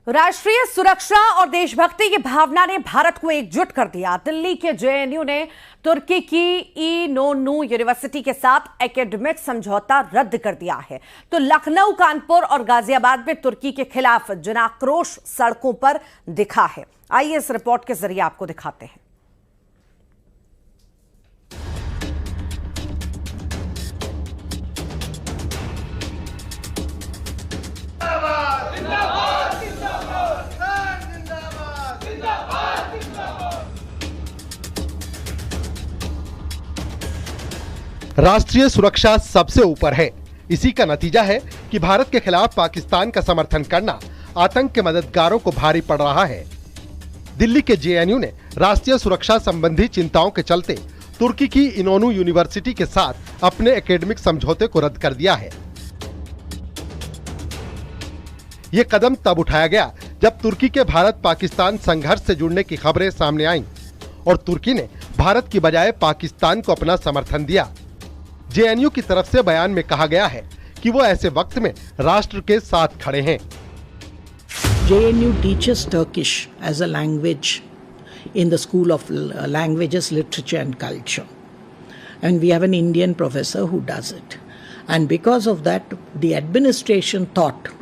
राष्ट्रीय सुरक्षा और देशभक्ति की भावना ने भारत को एकजुट कर दिया। दिल्ली के जेएनयू ने तुर्की की इनोनू यूनिवर्सिटी के साथ एकेडमिक समझौता रद्द कर दिया है, तो लखनऊ, कानपुर और गाजियाबाद में तुर्की के खिलाफ जनाक्रोश सड़कों पर दिखा है। आइए इस रिपोर्ट के जरिए आपको दिखाते हैं। राष्ट्रीय सुरक्षा सबसे ऊपर है। इसी का नतीजा है कि भारत के खिलाफ पाकिस्तान का समर्थन करना आतंक के मददगारों को भारी पड़ रहा है। दिल्ली के जेएनयू ने राष्ट्रीय सुरक्षा संबंधी चिंताओं के चलते तुर्की की इनोनू यूनिवर्सिटी के साथ अपने एकेडमिक समझौते को रद्द कर दिया है। ये कदम तब उठाया गया जब तुर्की के भारत पाकिस्तान संघर्ष से जुड़ने की खबरें सामने आईं और तुर्की ने भारत की बजाय पाकिस्तान को अपना समर्थन दिया। जेएनयू की तरफ से बयान में कहा गया है कि वो ऐसे वक्त में राष्ट्र के साथ खड़े हैं। JNU teaches Turkish as a language in the School of Languages, Literature and Culture. And we have an Indian professor who does it. And because of that, the administration thought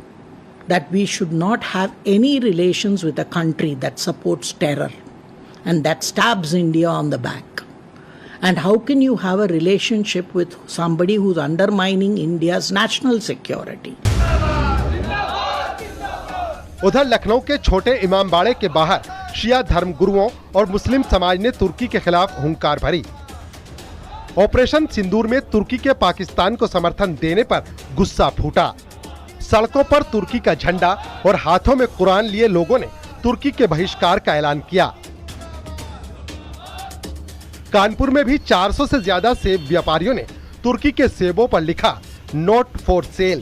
that we should not have any relations with a country that supports terror and that stabs India on the back. And how can you have a relationship with somebody who's undermining India's national security? उधर लखनऊ के छोटे इमामबाड़े के बाहर शिया धर्मगुरुओं और मुस्लिम समाज ने तुर्की के खिलाफ हुंकार भरी। ऑपरेशन सिंदूर में तुर्की के पाकिस्तान को समर्थन देने पर गुस्सा फूटा। सड़कों पर तुर्की का झंडा और हाथों में कुरान लिए लोगों ने तुर्की के बहिष्कार का ऐलान किया। कानपुर में भी 400 से ज्यादा सेब व्यापारियों ने तुर्की के सेबों पर लिखा नॉट फॉर सेल।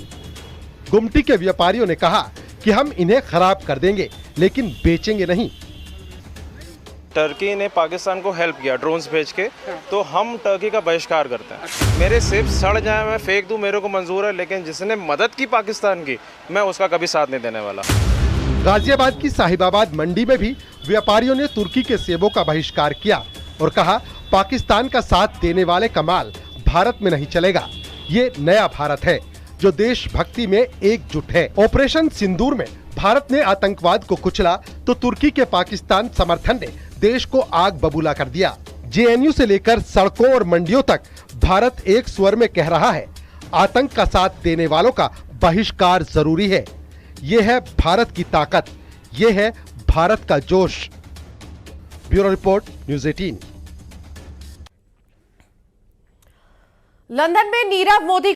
गुमटी के व्यापारियों ने कहा कि हम इन्हें खराब कर देंगे लेकिन बेचेंगे नहीं। टर्की ने पाकिस्तान को हेल्प किया ड्रोन्स भेज के, तो हम टर्की का बहिष्कार करते हैं। मेरे सेब सड़ जाए मैं फेंक दूं, मेरे को मंजूर है, लेकिन जिसने मदद की पाकिस्तान की, मैं उसका कभी साथ नहीं देने वाला। गाजियाबाद की साहिबाबाद मंडी में भी व्यापारियों ने तुर्की के सेबों का बहिष्कार किया और कहा पाकिस्तान का साथ देने वाले का माल भारत में नहीं चलेगा। ये नया भारत है जो देशभक्ति में एकजुट है। ऑपरेशन सिंदूर में भारत ने आतंकवाद को कुचला तो तुर्की के पाकिस्तान समर्थन ने देश को आग बबूला कर दिया। जेएनयू से लेकर सड़कों और मंडियों तक भारत एक स्वर में कह रहा है आतंक का साथ देने वालों का बहिष्कार जरूरी है। ये है भारत की ताकत, ये है भारत का जोश। Bureau report, news 18। लंदन में नीरव मोदी